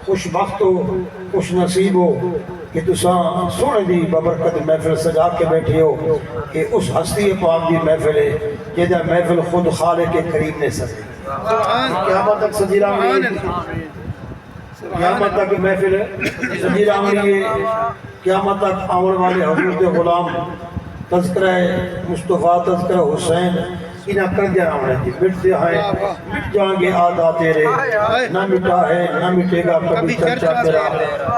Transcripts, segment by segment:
خوش بخت ہو خوش نصیب ہو کہ تساں سونے دی ببرکت محفل سجا کے بیٹھے ہو کہ اس ہستی پاک دی محفل ہے جہاں محفل خود خالق کریم نے سجائی قیامت تک سجی رہی قیامت تک محفل سجی رہی ہے قیامت تک آنے والے حضور کے غلام تذکرہ مصطفیٰ تذکرہ حسین انہاں کر دیا رہا ہے مٹتے ہیں مٹ جائیں گے آدھا تیرے نہ مٹا ہے نہ مٹے گا کبھی چرچا تیرا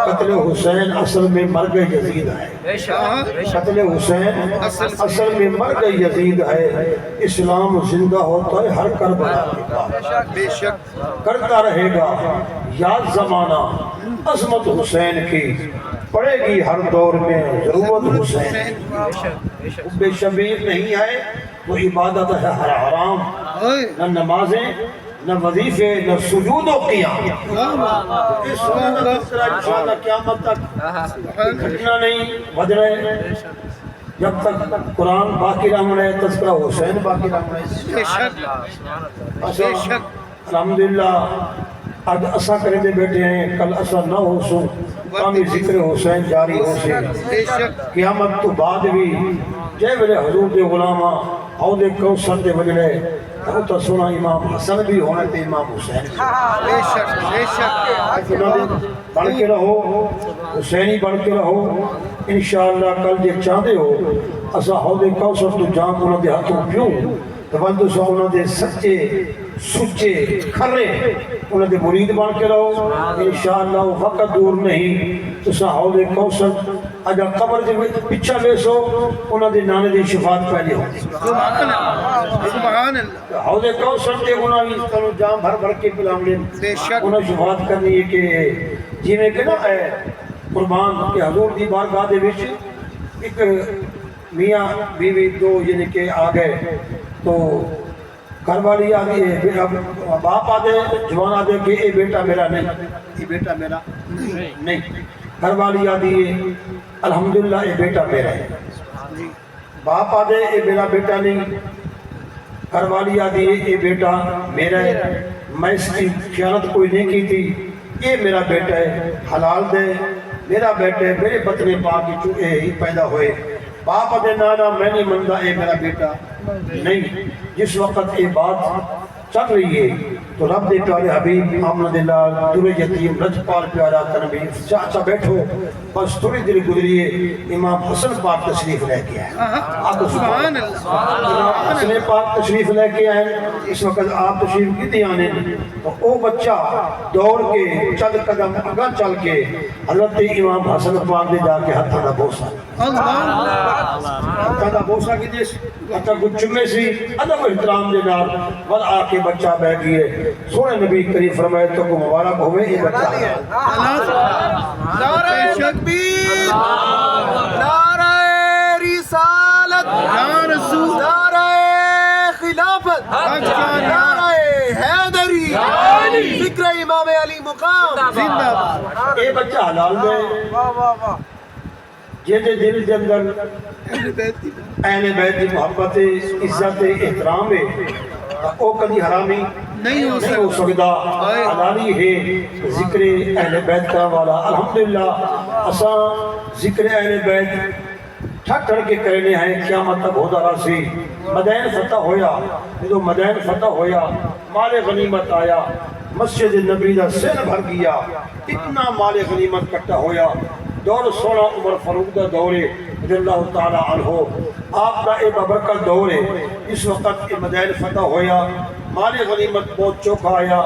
قتل حسین اصل میں مرگ یزید ہے قتل حسین اصل میں مرگ یزید ہے اسلام زندہ ہوتا ہے ہر کربلا کے بعد کرتا رہے گا یاد زمانہ عظمت حسین کی پڑے گی ہر دور میں ضرورت حسین بے شبیر نہیں ہے وہ عبادت ہے ہر حرام نہ نمازیں نہ وظیفے نہ سجود و قیام اس سنت کا تذکرہ انشاءاللہ قیامت تک گھٹنا نہیں بدلے جب تک قرآن باقی رہنا ہے تذکرہ حسین باقی رہنا ہے الحمدللہ آج اسا کریں دے بیٹھے ہیں کل اسا نہ ہو سو کامی ذکر حسین جاری ہو سے قیامت تو بعد بھی جے میرے حضور دے غلامہ عہد کوثر دے وجلے تو تا سنا امام حسن بھی ہونے تے امام حسین بے شک بڑھ کے رہو حسینی بڑھ کے رہو انشاءاللہ کل جے چاہتے ہو اسا عہد کوثر تو جام انہوں دے ہاتھوں پیوں تو بندو سا انہوں دے سچے سچے کھرے انہوں دے مرید بن کے رہو انشاءاللہ وقت دور نہیں تو سا حوض کوثر اجا قبر دے پچھا بیسو انہوں دے نانے دی شفاعت پہلے ہو حوض کوثر دے انہوں نے تنو جام بھر بھر کے پلام لیں انہوں شفاعت کرنی ہے کہ جی میں کہ نا ہے قربان کے حضور دی بارگاہ دے وچ ایک میاں بیوی دو یعنی کہ آگئے تو گھر والی آدھی ہے باپ آدھے جوان آدھے کہ اے بیٹا میرا نہیں یہ بیٹا میرا نہیں گھر والی آدھی ہے الحمدللہ اے بیٹا میرا ہے باپ آدھے اے میرا بیٹا نہیں گھر والی آدھی ہے اے بیٹا میرا ہے میں اس کی خیانت کوئی نہیں کی تھی یہ میرا بیٹا ہے حلال دے میرا بیٹا ہے میرے بطن پاک چوہے ہی پیدا ہوئے باپ دے نانا میں نہیں مندہ اے میرا بیٹا نہیں جس وقت یہ بات چل رہی ہے تو رب دے پیارے حبیب محمد اللہ در یتیم رجپال پیارا تنبی چاچا بیٹھو بس تھوڑی دیر گزریے امام حسن پاک تشریف لے کے آئے آپ سبحان اللہ حسن پاک تشریف لے کے آئے اس وقت آپ تشریف کی دی آنے تو او بچہ دوڑ کے چند قدم اگا چل کے حضرت امام حسن پاک دے جا کے ہتھا دا بوسا ہتھا دا بوسا کی دیس ہتھا کچھ چمے سی ادب احترام دے نال ول آ کے بچہ بیٹھ گئے سونے نبی کریم فرمائے تو کو مبارک ہوئے یہ بچہ نعرہ تکبیر نعرہ رسالت نعرہ خلافت نعرہ حیدری ذکر امام علی مقام زندہ باد یہ بچہ حلال دے جیدے دل کے اندر اہل بیت کی محبت عزت احترام ہے او کدی حرامی نہیں ہو سکتا حلالی ہے ذکر اہل بیت کا والا الحمدللہ اساں ذکر اہل بیت ٹھک ٹھڑ کے کرنے ہیں قیامت تک ہوتا رہا سی مدین فتح ہویا جدو مدین فتح ہویا مال غنیمت آیا مسجد نبی دا سن بھر گیا اتنا مال غنیمت کٹا ہویا دور سولہ عمر فاروق دا دورے رضی اللہ تعالیٰ عنہ آپ کا ایک ببرکت دور ہے اس وقت مدین فتح ہویا مال غنیمت بہت چوکھا آیا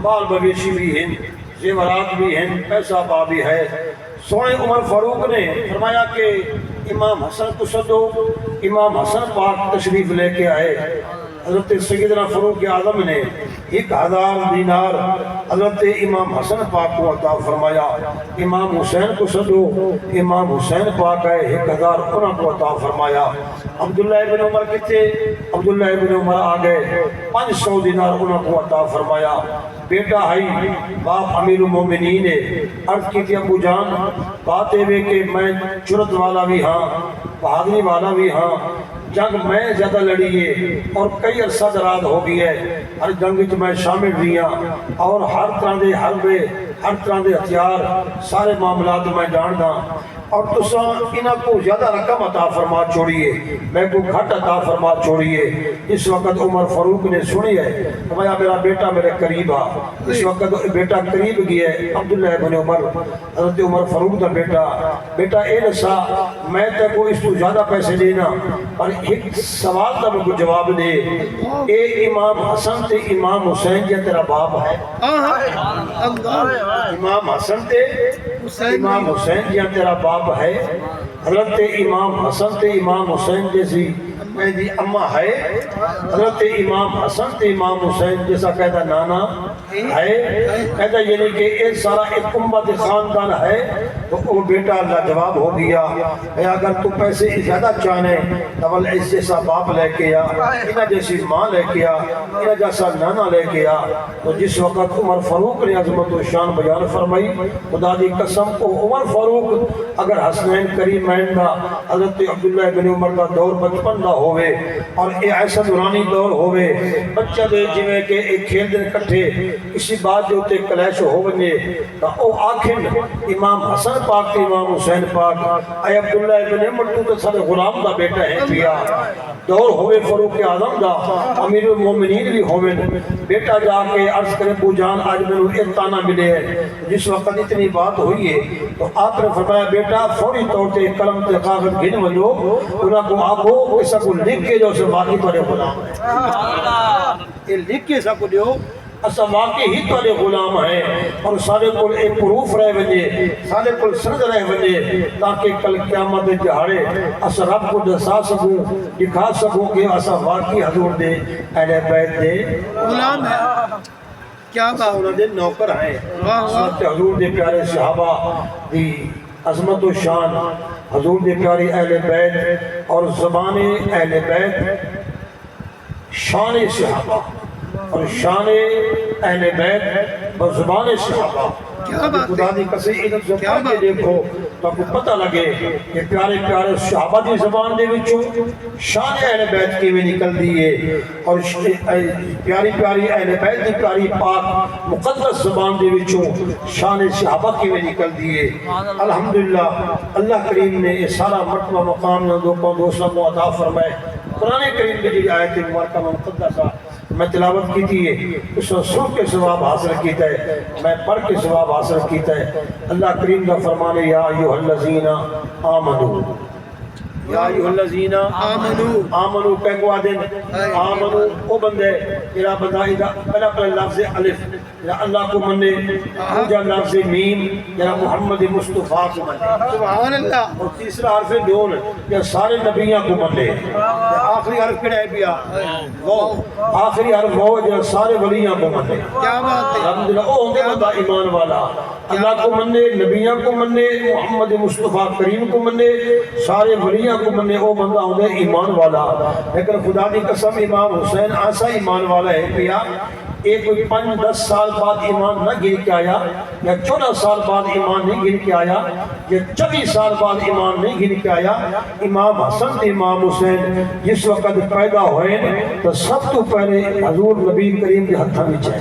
مال مویشی بھی ہیں زیورات بھی ہیں پیسہ پا بھی ہے سونے عمر فاروق نے فرمایا کہ امام حسن کو سدو امام حسن پاک تشریف لے کے آئے حضرت سیدنا فاروق اعظم نے 1000 دینار حضرت امام حسن پاک کو عطا فرمایا امام حسین کو سدو امام حسین پاک آئے 1000 انہوں کو عطا فرمایا عبداللہ ابن عمر کتے عبداللہ ابن عمر آگئے 500 دینار انہوں کو عطا فرمایا بیٹا ہے باپ امیر المومنین ہے عرض کی تھی ابو جان بات ہے کہ میں جرت والا بھی ہاں بہادری والا بھی ہاں جنگ میں زیادہ لڑی ہے اور کئی عرصہ دراز ہو گئی ہے ہر جنگ میں شامل بھی ہاں اور ہر طرح دے حربے ہر طرح دے ہتھیار سارے معاملات میں جاندا اور تساں انہاں کو زیادہ رقم عطا فرما چھوڑیے میں کو گھٹ عطا فرما چھوڑیے اس وقت عمر فاروق نے سنی ہے فرمایا میرا بیٹا میرے قریب آ اس وقت بیٹا قریب گیا ہے عبداللہ ابن عمر حضرت عمر فاروق دا بیٹا اے نسا میں تے کو اس کو زیادہ پیسے دینا پر ایک سوال دا میں کو جواب دے اے امام حسن تے امام حسین جا تیرا باپ ہے امام حسن تے امام حسین جا تیرا باپ ہے حضرت امام حسن تے امام حسین جیسی میں دی اماں ہے حضرت امام حسن تے امام حسین جیسا کہتا نانا ہے کہتا یعنی کہ ایک سارا ایک امت خاندان ہے تو وہ بیٹا اللہ جواب ہو گیا ہے اگر تو پیسے زیادہ چاہنے تو اس جیسا باپ لے کے آ انہ جیسی ماں لے کے آ انہ جیسا نانا لے کے آ تو جس وقت عمر فاروق نے عظمت و شان بیان فرمائی خدا دی قسم کو عمر فاروق اگر حسنین کریمین دا حضرت عبداللہ بن عمر دا دور بچپن دا ہوئے اور اے ایسا دورانی دور ہوئے بچہ دے جویں کہ ایک کھیل دن کٹھے کسی بات جو تے کلیش ہو بنے تو او آکھن امام حسن پاک تے امام حسین پاک اے عبداللہ بن عمر تو تے سارے غلام دا بیٹا ہے پیا دور ہوئے فاروق اعظم دا امیر المومنین بھی ہوئے بیٹا جا کے عرض کرے بو جان آج میں ایک تانا ملے ہے جس وقت اتنی بات ہوئی ہے تو آپ نے فرمایا بیٹا فوری طور تے قلم تے کاغذ گھن ونجو انہاں کو آگو ایسا کو لکھ کے جو سے واقعی توڑے غلام ہے یہ لکھ کے ایسا کو دیو اسا واقعی ہی توڑے غلام ہیں اور سارے کو ایک پروف رہ ونجے سارے کو سند رہ ونجے تاکہ کل قیامت جہاڑے اسا رب کو دسا سکوں دکھا سکوں کہ اسا واقعی حضور دے اہل بیت دے غلام ہے کیا بات انہوں دے نوکر ہیں حضور دے پیارے صحابہ دی عظمت و شان حضور دے پیاری اہل بیت اور زبان اہل بیت شان صحابہ اور شان اہل بیت اور زبان صحابہ خدا دی کسی ان زبان کے دیکھو تو آپ کو پتہ لگے کہ پیارے پیارے صحابہ دی زبان دے وچوں شان اہل بیت کی بھی نکل دیئے اور پیاری پیاری اہل بیت دی پیاری پاک مقدس زبان دے وچوں شان صحابہ کی بھی نکل دیئے الحمدللہ اللہ کریم نے یہ سارا مرتبہ مقام نہ دوستوں کو عطا فرمائے قرآن کریم کی جو آیت مبارکہ مقدسہ میں تلاوت کی تھی اس سن کے ثواب حاصل کیتا ہے میں پڑھ کے ثواب حاصل کیتا ہے اللہ کریم کا فرمان ہے یا ایھا الذین آمنو یا ایھا الذین آمنو کہہ کو آدن آمنو او بندے میرا بندہ پہلا لفظ الف اللہ کو منے دوسرا لفظ میم یا محمد مصطفیٰ کو منے سبحان اللہ اور تیسرا حرف نون یا سارے نبیوں کو منے آخری حرف کیا ہے بیا وہ آخری حرف وہ جو سارے ولیوں کو منے کیا بات ہے الحمدللہ او ہوں گے بندہ ایمان والا اللہ کو منے نبیوں کو منے محمد مصطفیٰ کریم کو منے سارے ولیوں کو منے او بندہ ہوں گے ایمان والا لیکن خدا دی قسم امام حسین ایسا ایمان والا ہے پیا ایک کوئی 5-10 سال بعد ایمان نہ گر کے آیا یا 14 سال بعد ایمان نہیں گر کے آیا یا 24 سال بعد ایمان نہیں گر کے آیا امام حسن امام حسین جس وقت پیدا ہوئے تو سب تو پہلے حضور نبی کریم کے ہتھاں وچ ہے